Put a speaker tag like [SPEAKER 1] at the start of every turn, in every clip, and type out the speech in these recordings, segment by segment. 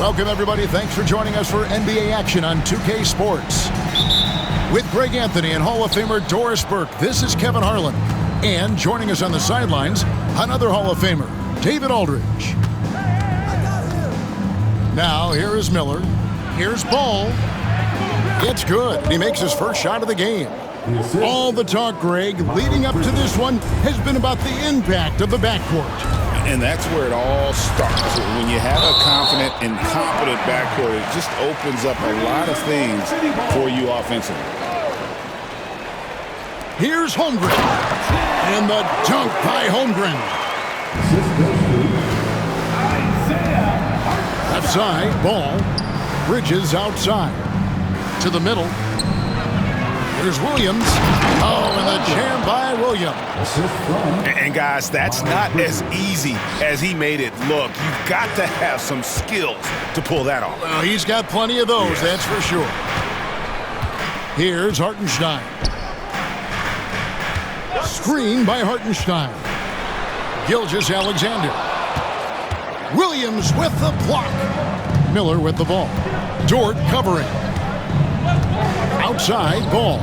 [SPEAKER 1] Welcome, everybody. Thanks for joining us for NBA action on 2K Sports. With Greg Anthony and Hall of Famer Doris Burke, this is Kevin Harlan. And joining us on the sidelines, another Hall of Famer, David Aldridge. Now, here is Miller. Here's Ball. It's good. He makes his first shot of the game. All the talk, Greg, leading up to this one has been about the impact of the backcourt.
[SPEAKER 2] And that's where it all starts. When you have a confident and competent backcourt, it just opens up a lot of things for you offensively.
[SPEAKER 1] Here's Holmgren. And the dunk by Holmgren. Left side, Ball. Bridges outside. To the middle. Here's Williams. Oh, and the jam by Williams.
[SPEAKER 2] And guys, that's not as easy as he made it look. You've got to have some skills to pull that off.
[SPEAKER 1] Well, he's got plenty of those, that's for sure. Here's Hartenstein. Screen by Hartenstein. Gilgeous-Alexander. Williams with the block. Miller with the ball. Dort covering. Outside, Ball.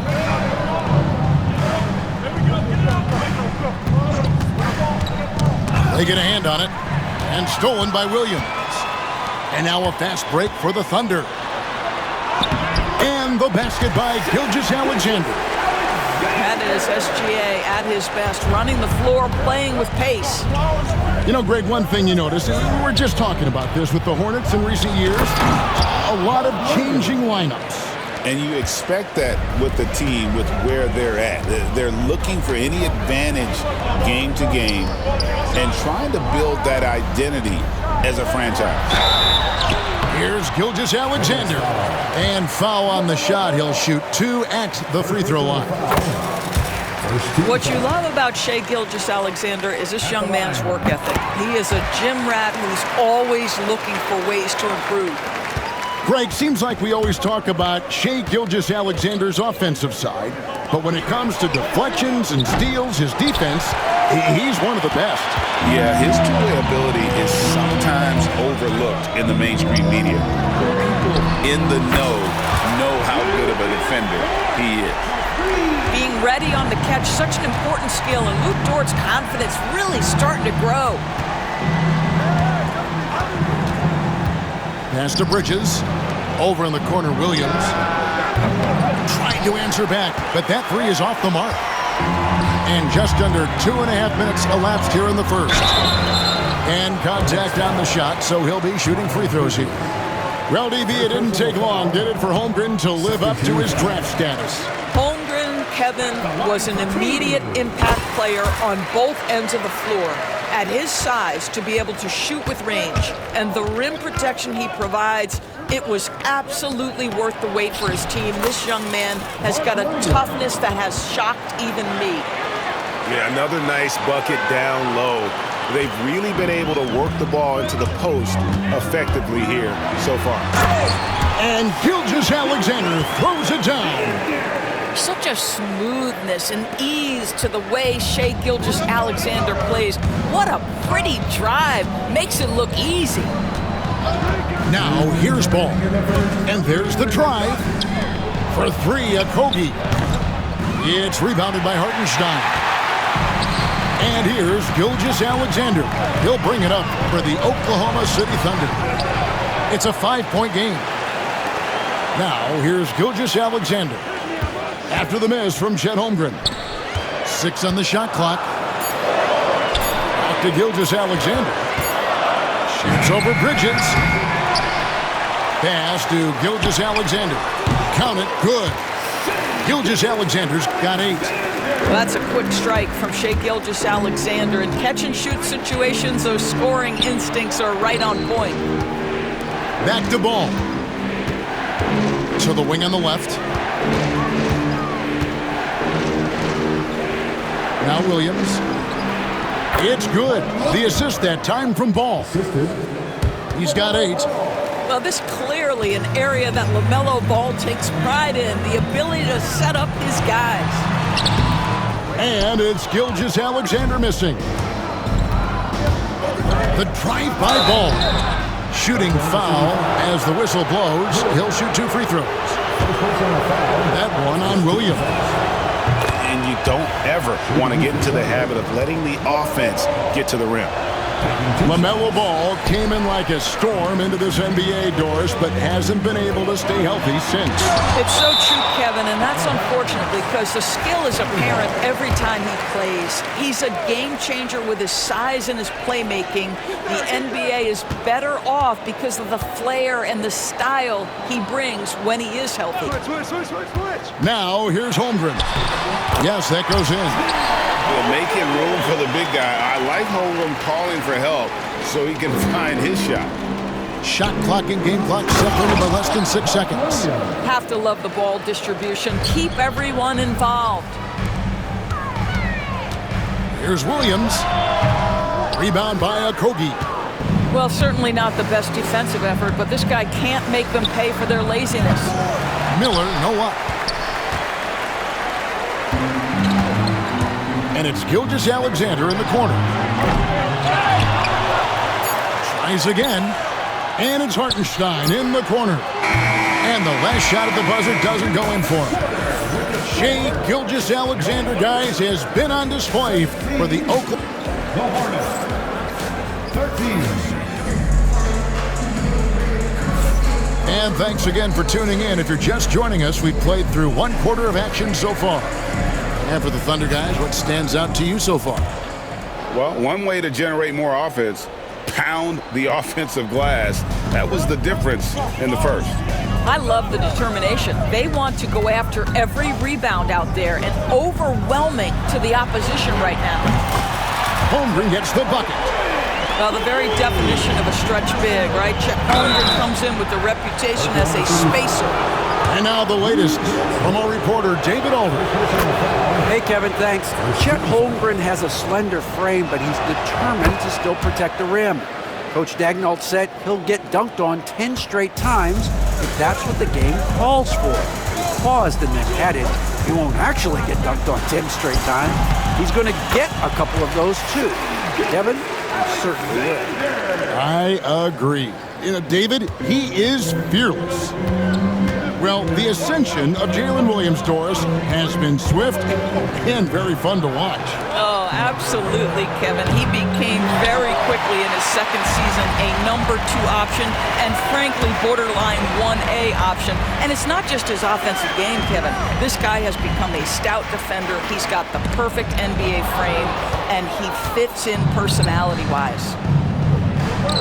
[SPEAKER 1] They get a hand on it. And stolen by Williams. And now a fast break for the Thunder. And the basket by Gilgeous-Alexander.
[SPEAKER 3] That is SGA at his best, running the floor, playing with pace.
[SPEAKER 1] You know, Greg, one thing you notice, we were just talking about this with the Hornets in recent years, a lot of changing lineups.
[SPEAKER 2] And you expect that with the team, with where they're at. They're looking for any advantage game to game and trying to build that identity as a franchise.
[SPEAKER 1] Here's Gilgeous-Alexander. And foul on the shot. He'll shoot 2 at the free throw line.
[SPEAKER 3] What you love about Shai Gilgeous-Alexander is this young man's work ethic. He is a gym rat who's always looking for ways to improve.
[SPEAKER 1] Greg, seems like we always talk about Shai Gilgeous-Alexander's offensive side, but when it comes to deflections and steals, his defense, he's one of the best.
[SPEAKER 2] Yeah, his two-way ability is sometimes overlooked in the mainstream media. People in the know how good of a defender he is.
[SPEAKER 3] Being ready on the catch, such an important skill, and Luke Dort's confidence really starting to grow.
[SPEAKER 1] Pass to Bridges. Over in the corner, Williams. Trying to answer back, but that three is off the mark. And just under 2.5 minutes elapsed here in the first. And contact on the shot, so he'll be shooting free throws here. Well, DB, it didn't take long, did it, for Holmgren to live up to his draft status?
[SPEAKER 3] Holmgren, Kevin, was an immediate impact player on both ends of the floor. At his size, to be able to shoot with range and the rim protection he provides, it was absolutely worth the wait for his team. This young man has got a toughness that has shocked even me.
[SPEAKER 4] Yeah, another nice bucket down low. They've really been able to work the ball into the post effectively here so far.
[SPEAKER 1] And Gilgeous-Alexander throws it down.
[SPEAKER 3] Such a smoothness and ease to the way Shai Gilgeous-Alexander plays. What a pretty drive. Makes it look easy.
[SPEAKER 1] Now, here's Ball. And there's the drive. For three, Okogie. It's rebounded by Hartenstein. And here's Gilgeous-Alexander. He'll bring it up for the Oklahoma City Thunder. It's a 5-point game. Now, here's Gilgeous-Alexander. After the miss from Chet Holmgren. 6 on the shot clock. Back to Gilgeous-Alexander. Shoots over Bridges. Pass to Gilgeous-Alexander. Count it, good. Gilgeous-Alexander's got 8.
[SPEAKER 3] Well, that's a quick strike from Shai Gilgeous-Alexander. In catch-and-shoot situations, those scoring instincts are right on point.
[SPEAKER 1] Back to Ball. To the wing on the left. Now Williams. It's good. The assist that time from Ball. He's got 8.
[SPEAKER 3] Well, this clearly an area that LaMelo Ball takes pride in, the ability to set up his guys.
[SPEAKER 1] And it's Gilgeous-Alexander missing. The drive by Ball. shooting foul as the whistle blows. He'll shoot 2 free throws. That one on Williams.
[SPEAKER 2] And you don't ever want to get into the habit of letting the offense get to the rim.
[SPEAKER 1] LaMelo Ball came in like a storm into this NBA, Doris, but hasn't been able to stay healthy since.
[SPEAKER 3] It's so true, Kevin, and that's unfortunate because the skill is apparent every time he plays. He's a game changer with his size and his playmaking. The NBA is better off because of the flair and the style he brings when he is healthy.
[SPEAKER 1] Now, here's Holmgren. Yes, that goes in.
[SPEAKER 2] Well, making room for the big guy. I like Holmgren calling for help so he can find his shot.
[SPEAKER 1] Shot clock and game clock separated by less than 6 seconds.
[SPEAKER 3] Have to love the ball distribution. Keep everyone involved.
[SPEAKER 1] Here's Williams. Rebound by Okogie.
[SPEAKER 3] Well, certainly not the best defensive effort, but this guy can't make them pay for their laziness.
[SPEAKER 1] Miller, no up. And it's Gilgeous-Alexander in the corner. Tries again. And it's Hartenstein in the corner. And the last shot at the buzzer doesn't go in for him. Shai Gilgeous-Alexander, guys, has been on display for the Oklahoma. And thanks again for tuning in. If you're just joining us, we've played through 1/4 of action so far. And for the Thunder guys, what stands out to you so far?
[SPEAKER 2] Well, one way to generate more offense, pound the offensive glass. That was the difference in the first.
[SPEAKER 3] I love the determination. They want to go after every rebound out there and overwhelming to the opposition right now.
[SPEAKER 1] Holmgren gets the bucket.
[SPEAKER 3] Well, the very definition of a stretch big, right? Chet Holmgren comes in with the reputation as a spacer.
[SPEAKER 1] And now the latest from our reporter, David Aldridge.
[SPEAKER 5] Hey, Kevin, thanks. Chet Holmgren has a slender frame, but he's determined to still protect the rim. Coach Daigneault said he'll get dunked on 10 straight times if that's what the game calls for. He paused and then added, he won't actually get dunked on 10 straight times. He's going to get a couple of those, too. Kevin, he certainly will.
[SPEAKER 1] I agree. You know, David, he is fearless. Well, the ascension of Jalen Williams, Doris, has been swift and very fun to watch.
[SPEAKER 3] Oh, absolutely, Kevin. He became very quickly in his second season a number 2 option and, frankly, borderline 1A option. And it's not just his offensive game, Kevin. This guy has become a stout defender. He's got the perfect NBA frame, and he fits in personality-wise.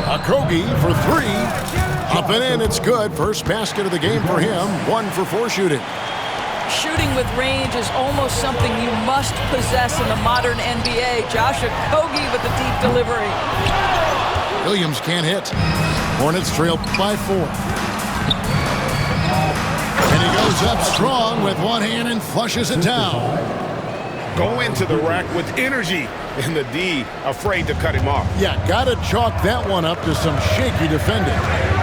[SPEAKER 1] Okogie for 3. Up and in, it's good. First basket of the game for him. 1 for 4 shooting.
[SPEAKER 3] Shooting with range is almost something you must possess in the modern NBA. Josh Okogie with the deep delivery.
[SPEAKER 1] Williams can't hit. Hornets trail by 4. And he goes up strong with one hand and flushes it down.
[SPEAKER 4] Go into the rack with energy, and the D afraid to cut him off.
[SPEAKER 1] Yeah, gotta chalk that one up to some shaky defending.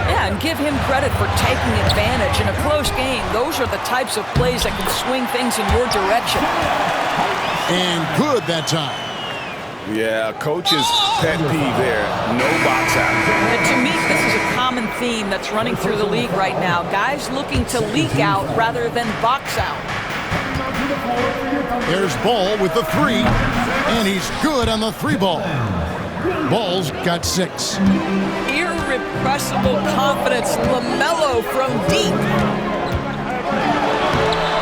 [SPEAKER 3] Yeah, and give him credit for taking advantage in a close game. Those are the types of plays that can swing things in your direction.
[SPEAKER 1] And good that time.
[SPEAKER 2] Yeah, coach's pet peeve there. No box out.
[SPEAKER 3] And to me, this is a common theme that's running through the league right now. Guys looking to leak out rather than box out.
[SPEAKER 1] There's Ball with the 3, and he's good on the 3 ball. Ball's got 6.
[SPEAKER 3] Irrepressible confidence. LaMelo from deep.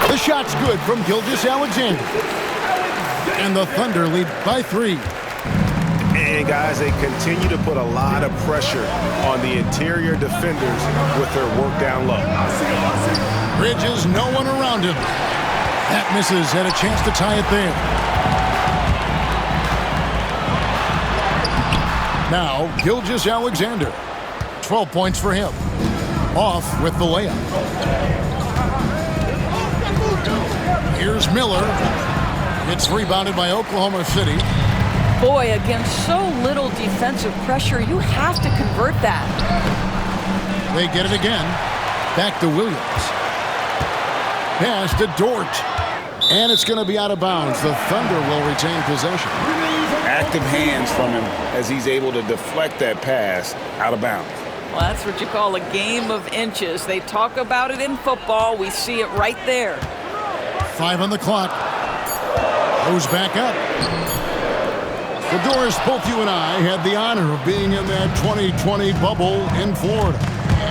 [SPEAKER 1] The shot's good from Gilgeous-Alexander. And the Thunder lead by 3.
[SPEAKER 4] And guys, they continue to put a lot of pressure on the interior defenders with their work down low.
[SPEAKER 1] Bridges, no one around him. That misses, had a chance to tie it there. Now, Gilgeous-Alexander. 12 points for him. Off with the layup. Here's Miller. It's rebounded by Oklahoma City.
[SPEAKER 3] Boy, against so little defensive pressure, you have to convert that.
[SPEAKER 1] They get it again. Back to Williams. Pass to Dort. And it's going to be out of bounds. The Thunder will retain possession.
[SPEAKER 2] Active hands from him as he's able to deflect that pass out of bounds.
[SPEAKER 3] Well, that's what you call a game of inches. They talk about it in football. We see it right there.
[SPEAKER 1] 5 on the clock. Goes back up. Well, Doris, both you and I had the honor of being in that 2020 bubble in Florida.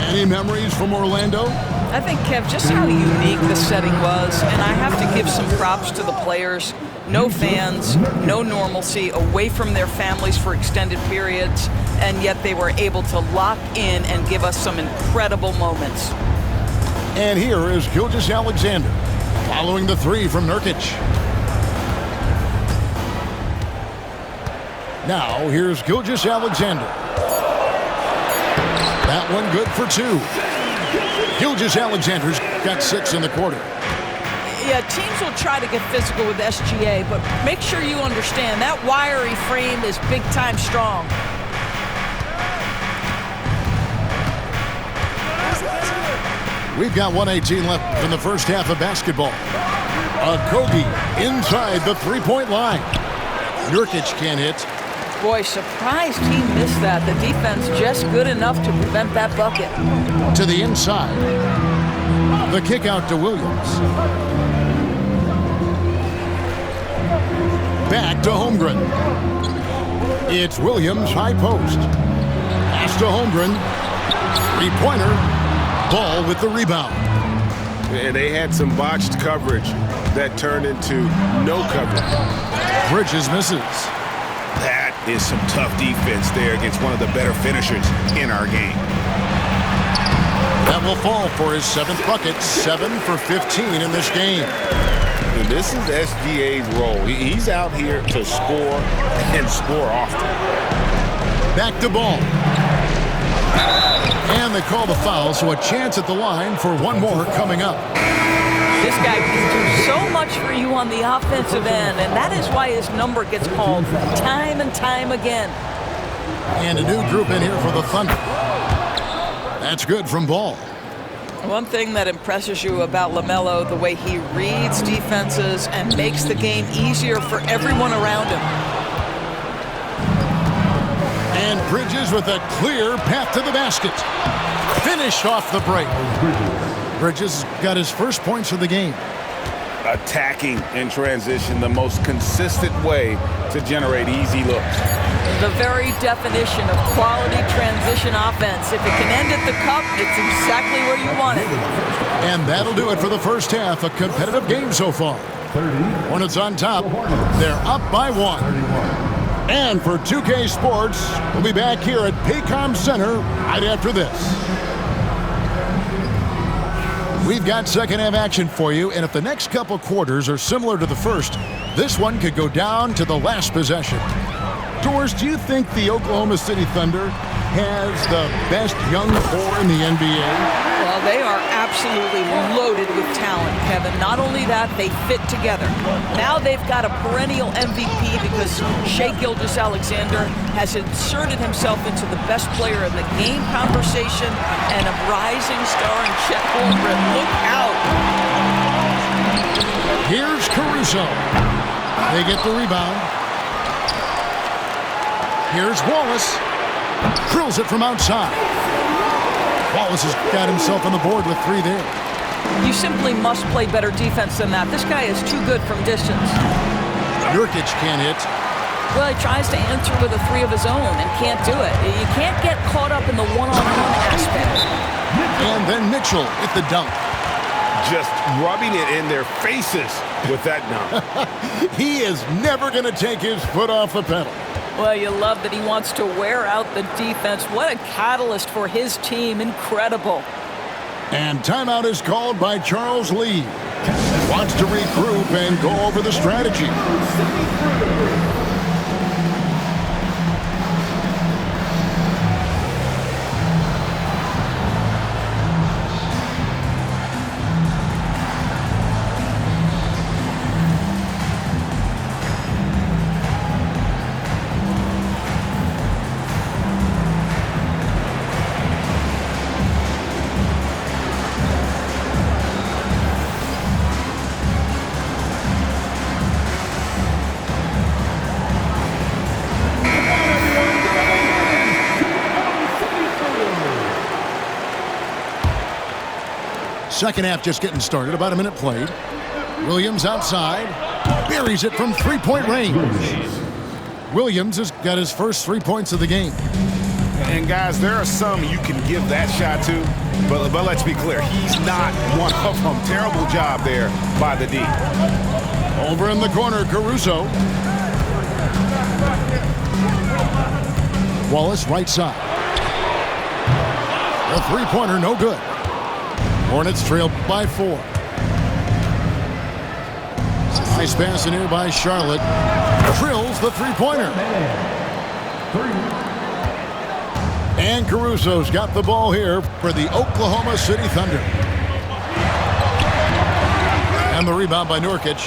[SPEAKER 1] Any memories from Orlando?
[SPEAKER 3] I think, Kev, just how unique the setting was, and I have to give some props to the players. No fans, no normalcy, away from their families for extended periods, and yet they were able to lock in and give us some incredible moments.
[SPEAKER 1] And here is Gilgeous-Alexander following the 3 from Nurkic. Now here's Gilgeous-Alexander. That one good for 2. Gilgeous-Alexander's got 6 in the quarter.
[SPEAKER 3] Yeah, teams will try to get physical with SGA, but make sure you understand that wiry frame is big-time strong.
[SPEAKER 1] We've got 1:18 left in the first half of basketball. Okogie inside the three-point line. Nurkic can't hit.
[SPEAKER 3] Boy, surprised he missed that. The defense just good enough to prevent that bucket.
[SPEAKER 1] To the inside. The kick out to Williams. Back to Holmgren. It's Williams, high post. Pass to Holmgren. Three-pointer. Ball with the rebound.
[SPEAKER 4] And they had some botched coverage that turned into no coverage.
[SPEAKER 1] Bridges misses.
[SPEAKER 2] That is some tough defense there against one of the better finishers in our game.
[SPEAKER 1] That will fall for his 7th bucket. 7 for 15 in this game.
[SPEAKER 2] And this is SGA's role. He's out here to score and score often.
[SPEAKER 1] Back to Ball. And they call the foul, so a chance at the line for one more coming up.
[SPEAKER 3] This guy can do so much for you on the offensive end, and that is why his number gets called time and time again.
[SPEAKER 1] And a new group in here for the Thunder. That's good from Ball.
[SPEAKER 3] One thing that impresses you about LaMelo, the way he reads defenses and makes the game easier for everyone around him.
[SPEAKER 1] And Bridges with a clear path to the basket. Finished off the break. Bridges got his first points of the game.
[SPEAKER 2] Attacking in transition, the most consistent way to generate easy looks.
[SPEAKER 3] The very definition of quality transition offense. If it can end at the cup, it's exactly where you want it.
[SPEAKER 1] And that'll do it for the first half. A competitive game so far. Hornets on top. They're up by 1. And for 2K Sports, we'll be back here at Paycom Center right after this. We've got second half action for you, and if the next couple quarters are similar to the first, this one could go down to the last possession. Doris, do you think the Oklahoma City Thunder has the best young core in the NBA?
[SPEAKER 3] Well, they are absolutely loaded with talent, Kevin. Not only that, they fit together. Now they've got a perennial MVP because Shai Gilgeous-Alexander has inserted himself into the best player in the game conversation and a rising star in Chet Holmgren. Look out!
[SPEAKER 1] Here's Caruso. They get the rebound. Here's Wallace. Drills it from outside. Wallace has got himself on the board with 3 there.
[SPEAKER 3] You simply must play better defense than that. This guy is too good from distance.
[SPEAKER 1] Nurkic can't hit.
[SPEAKER 3] Well, he tries to enter with a 3 of his own and can't do it. You can't get caught up in the one-on-one aspect.
[SPEAKER 1] And then Mitchell with the dunk.
[SPEAKER 4] Just rubbing it in their faces with that dunk.
[SPEAKER 1] He is never going to take his foot off the pedal.
[SPEAKER 3] Well, you love that he wants to wear out the defense. What a catalyst for his team. Incredible.
[SPEAKER 1] And timeout is called by Charles Lee. Wants to regroup and go over the strategy. Second half just getting started. About a minute played. Williams outside. Buries it from three-point range. Williams has got his first 3 points of the game.
[SPEAKER 4] And guys, there are some you can give that shot to, but let's be clear, he's not one of them. Terrible job there by the D.
[SPEAKER 1] Over in the corner, Caruso. Wallace right side. The three-pointer no good. Hornets trail by 4. Nice pass in here by Charlotte. Drills the three-pointer. And Caruso's got the ball here for the Oklahoma City Thunder. And the rebound by Nurkic.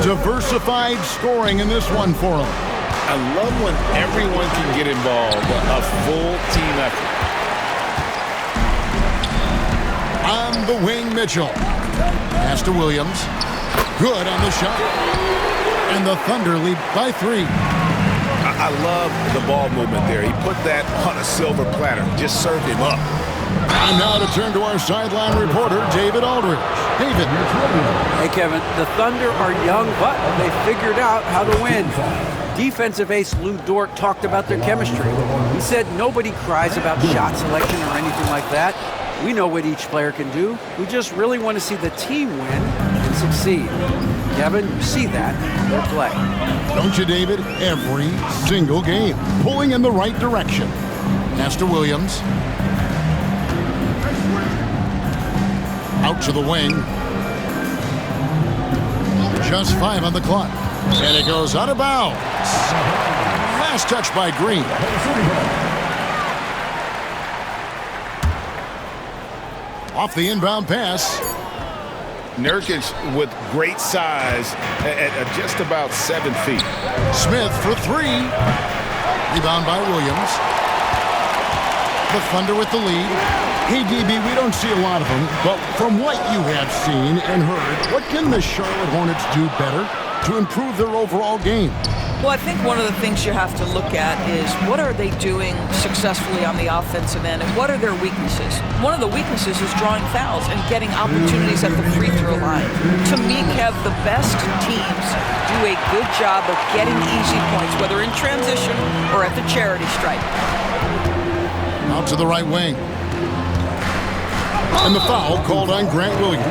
[SPEAKER 1] Diversified scoring in this one for him.
[SPEAKER 2] I love when everyone can get involved, a full team effort.
[SPEAKER 1] On the wing, Mitchell. Pass to Williams. Good on the shot. And the Thunder lead by 3.
[SPEAKER 4] I love the ball movement there. He put that on a silver platter, just served him up.
[SPEAKER 1] And now to turn to our sideline reporter, David Aldridge. David.
[SPEAKER 5] Hey, Kevin, the Thunder are young, but they figured out how to win. Defensive ace Lou Dort talked about their chemistry. He said nobody cries about shot selection or anything like that. We know what each player can do. We just really want to see the team win and succeed. Kevin, you see that in their play.
[SPEAKER 1] Don't you, David? Every single game. Pulling in the right direction. Pass to Williams. Out to the wing. Just 5 on the clock. And it goes out of bounds. Last touch by Green. Off the inbound pass.
[SPEAKER 2] Nurkic with great size at just about 7 feet.
[SPEAKER 1] Smith for 3. Rebound by Williams. The Thunder with the lead. Hey, DB, we don't see a lot of them, but from what you have seen and heard, what can the Charlotte Hornets do better to improve their overall game?
[SPEAKER 3] Well, I think one of the things you have to look at is what are they doing successfully on the offensive end and what are their weaknesses? One of the weaknesses is drawing fouls and getting opportunities at the free throw line. To me, Kev, the best teams do a good job of getting easy points, whether in transition or at the charity stripe.
[SPEAKER 1] Out to the right wing. And the foul called on Grant Williams.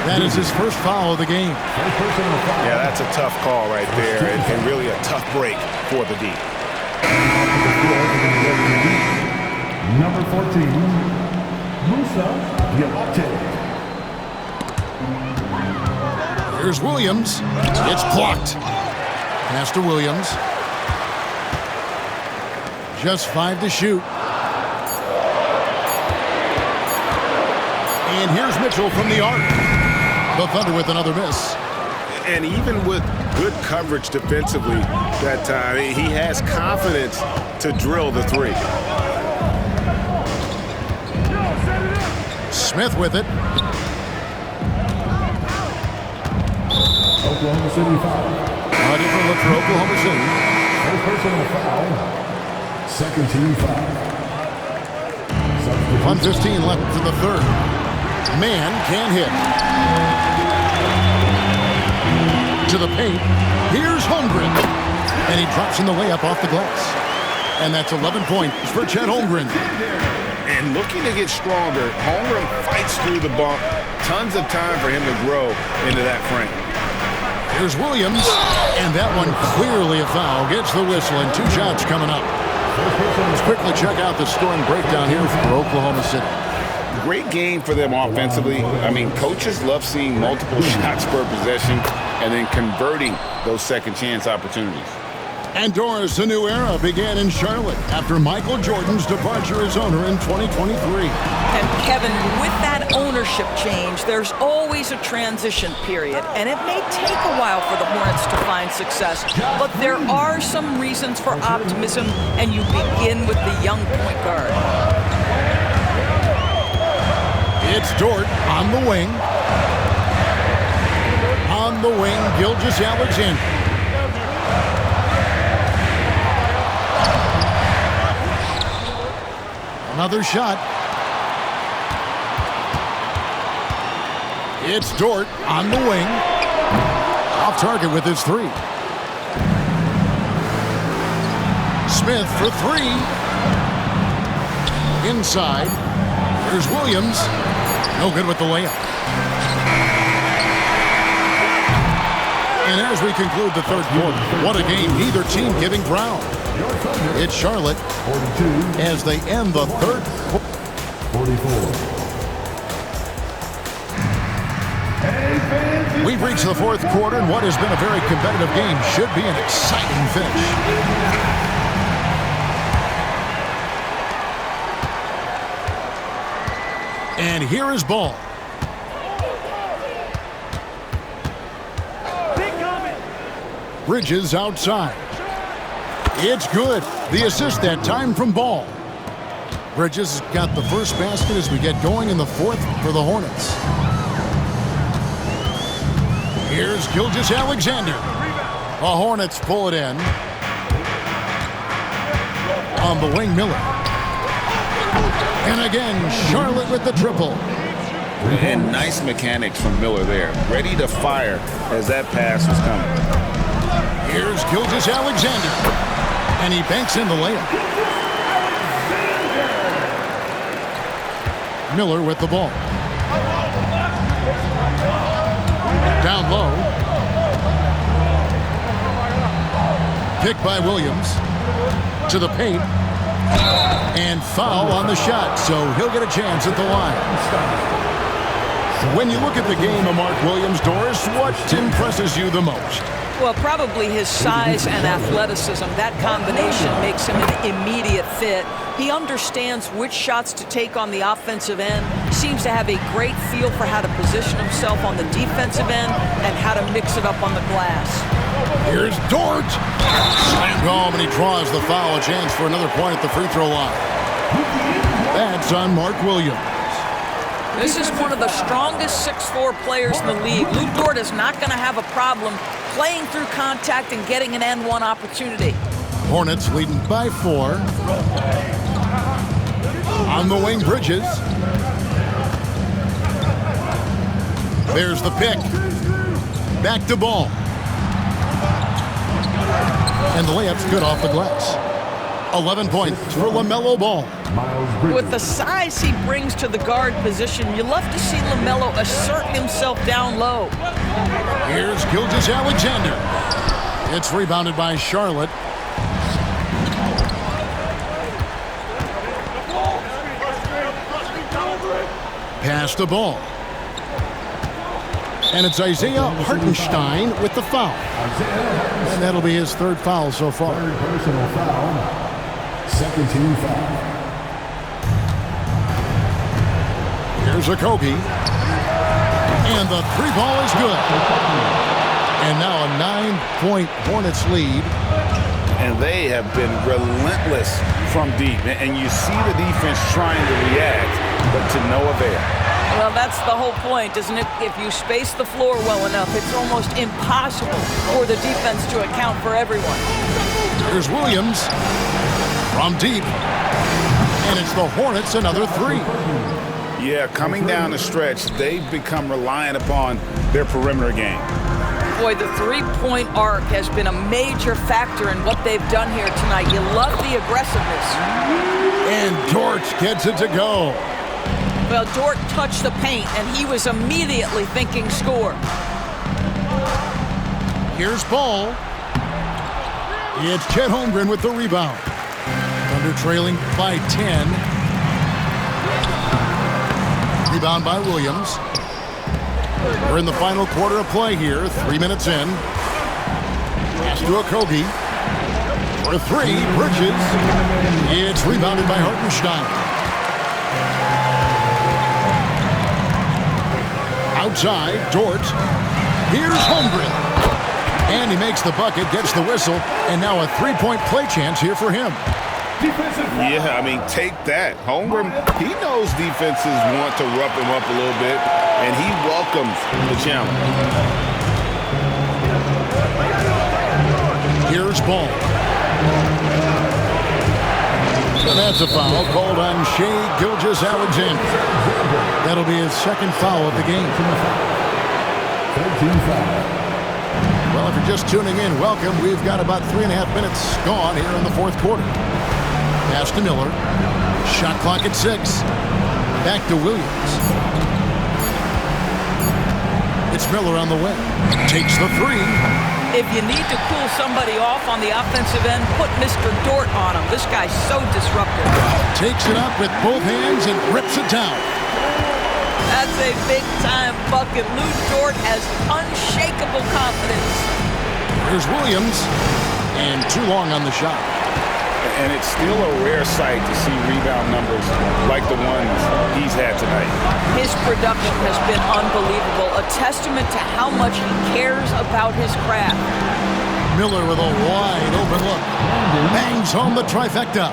[SPEAKER 1] That is his first foul of the game.
[SPEAKER 4] Yeah, that's a tough call right there, and really a tough break for the D.
[SPEAKER 6] Number 14, Musa Diabate.
[SPEAKER 1] Here's Williams. It's blocked. Pass to Williams. Just 5 to shoot. And here's Mitchell from the arc. The Thunder with another miss.
[SPEAKER 4] And even with good coverage defensively that time, he has confidence to drill the 3.
[SPEAKER 1] Smith with it.
[SPEAKER 6] Oklahoma City foul.
[SPEAKER 1] A different look for Oklahoma City.
[SPEAKER 6] First personal foul. Second team foul.
[SPEAKER 1] 1:15 left to the third. Man can't hit. To the paint. Here's Holmgren. And he drops in the layup off the glass. And that's 11 points for Chet Holmgren.
[SPEAKER 2] And looking to get stronger, Holmgren fights through the bump. Tons of time for him to grow into that frame.
[SPEAKER 1] Here's Williams. And that one clearly a foul. Gets the whistle and 2 shots coming up. Let's quickly check out the scoring breakdown here for Oklahoma City.
[SPEAKER 2] Great game for them offensively. I mean, coaches love seeing multiple shots per possession and then converting those second chance opportunities.
[SPEAKER 1] And Doris, a new era began in Charlotte after Michael Jordan's departure as owner in 2023.
[SPEAKER 3] And Kevin, with that ownership change, there's always a transition period, and it may take a while for the Hornets to find success, but there are some reasons for optimism, and you begin with the young point guard.
[SPEAKER 1] It's Dort on the wing. On the wing, Gilgeous-Alexander. Another shot. It's Dort on the wing. Off target with his three. Smith for three. Inside. Here's Williams. No good with the layup. And as we conclude the third quarter, what a game, neither team giving ground. It's Charlotte as they end the third quarter.
[SPEAKER 6] 44.
[SPEAKER 1] We've reached the fourth quarter, and what has been a very competitive game should be an exciting finish. And here is ball. Bridges outside. It's good. The assist that time from Ball. Bridges got the first basket as we get going in the fourth for the Hornets. Here's Gilgeous-Alexander. The Hornets pull it in. On the wing, Miller. And again, Charlotte with the triple.
[SPEAKER 2] And nice mechanics from Miller there. Ready to fire as that pass was coming.
[SPEAKER 1] Here's Gilgeous-Alexander. And he banks in the layup. Miller with the ball. Down low. Picked by Williams. To the paint. And foul on the shot, so he'll get a chance at the line. When you look at the game of Mark Williams, Doris, what impresses you the most?
[SPEAKER 3] Well, probably his size and athleticism. That combination makes him an immediate fit. He understands which shots to take on the offensive end, seems to have a great feel for how to position himself on the defensive end and how to mix it up on the glass.
[SPEAKER 1] Here's Dort. Slammed home, and he draws the foul. A chance for another point at the free throw line. That's on Mark Williams.
[SPEAKER 3] This is one of the strongest 6'4" players in the league. Lou Dort is not going to have a problem playing through contact and getting an N1 opportunity.
[SPEAKER 1] Hornets leading by 4. On the wing, Bridges. There's the pick. Back to Ball. And the layup's good off the glass. 11 points for LaMelo Ball.
[SPEAKER 3] With the size he brings to the guard position, you love to see LaMelo assert himself down low.
[SPEAKER 1] Here's Gilgeous-Alexander. It's rebounded by Charlotte. Pass the ball. And it's Isaiah Hartenstein with the foul. And that'll be his third foul so far.
[SPEAKER 6] Third personal foul. Second team foul.
[SPEAKER 1] Here's Okogie. And the three ball is good. And now a 9-point Hornets lead.
[SPEAKER 2] And they have been relentless from deep. And you see the defense trying to react, but to no avail.
[SPEAKER 3] Well, that's the whole point, isn't it? If you space the floor well enough, it's almost impossible for the defense to account for everyone.
[SPEAKER 1] Here's Williams from deep. And it's the Hornets another three.
[SPEAKER 2] Yeah, coming down the stretch, they've become reliant upon their perimeter game.
[SPEAKER 3] Boy, the three-point arc has been a major factor in what they've done here tonight. You love the aggressiveness.
[SPEAKER 1] And Dort gets it to go.
[SPEAKER 3] Well, Dort touched the paint, and he was immediately thinking score.
[SPEAKER 1] Here's Ball. It's Chet Holmgren with the rebound. Thunder trailing by 10. Rebound by Williams. We're in the final quarter of play here. 3 minutes in. Pass to Okogie. For three, Bridges. It's rebounded by Hartenstein. Outside, Dort. Here's Holmgren. And he makes the bucket, gets the whistle, and now a three-point play chance here for him.
[SPEAKER 2] Yeah, I mean, take that. Holmgren, he knows defenses want to rough him up a little bit, and he welcomes the challenge.
[SPEAKER 1] Here's Ball. And that's a foul called on Shai Gilgeous-Alexander. That'll be his second foul of the game.
[SPEAKER 6] 13 foul.
[SPEAKER 1] Well, if you're just tuning in, welcome. We've got about 3.5 minutes gone here in the fourth quarter. Pass to Miller. Shot clock at 6. Back to Williams. It's Miller on the wing. Takes the 3.
[SPEAKER 3] If you need to cool somebody off on the offensive end, put Mr. Dort on him. This guy's so disruptive.
[SPEAKER 1] Takes it up with both hands and rips it down.
[SPEAKER 3] That's a big-time bucket. Lou Dort has unshakable confidence.
[SPEAKER 1] Here's Williams. And too long on the shot.
[SPEAKER 2] And it's still a rare sight to see rebound numbers like the ones he's had tonight.
[SPEAKER 3] His production has been unbelievable, a testament to how much he cares about his craft.
[SPEAKER 1] Miller with a wide open look. Bangs home the trifecta.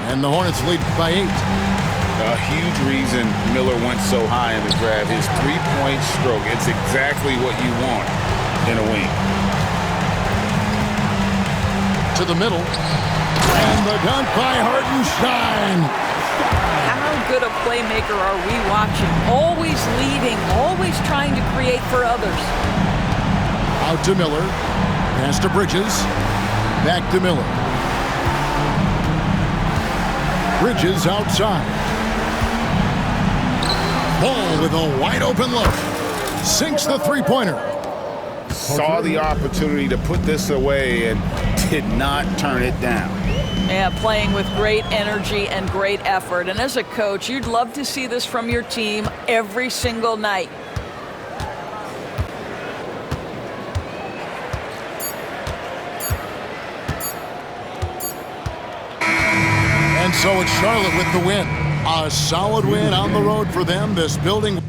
[SPEAKER 1] And the Hornets lead by 8.
[SPEAKER 2] A huge reason Miller went so high in the draft, his three-point stroke. It's exactly what you want in a wing.
[SPEAKER 1] To the middle. And the dunk by Hartenstein.
[SPEAKER 3] How good a playmaker are we watching? Always leading, always trying to create for others.
[SPEAKER 1] Out to Miller. Pass to Bridges. Back to Miller. Bridges outside. Ball with a wide open look. Sinks the three-pointer.
[SPEAKER 2] Saw the opportunity to put this away and did not turn it down.
[SPEAKER 3] Yeah, playing with great energy and great effort. And as a coach, you'd love to see this from your team every single night. And
[SPEAKER 1] so it's Charlotte with the win. A solid win on the road for them. This building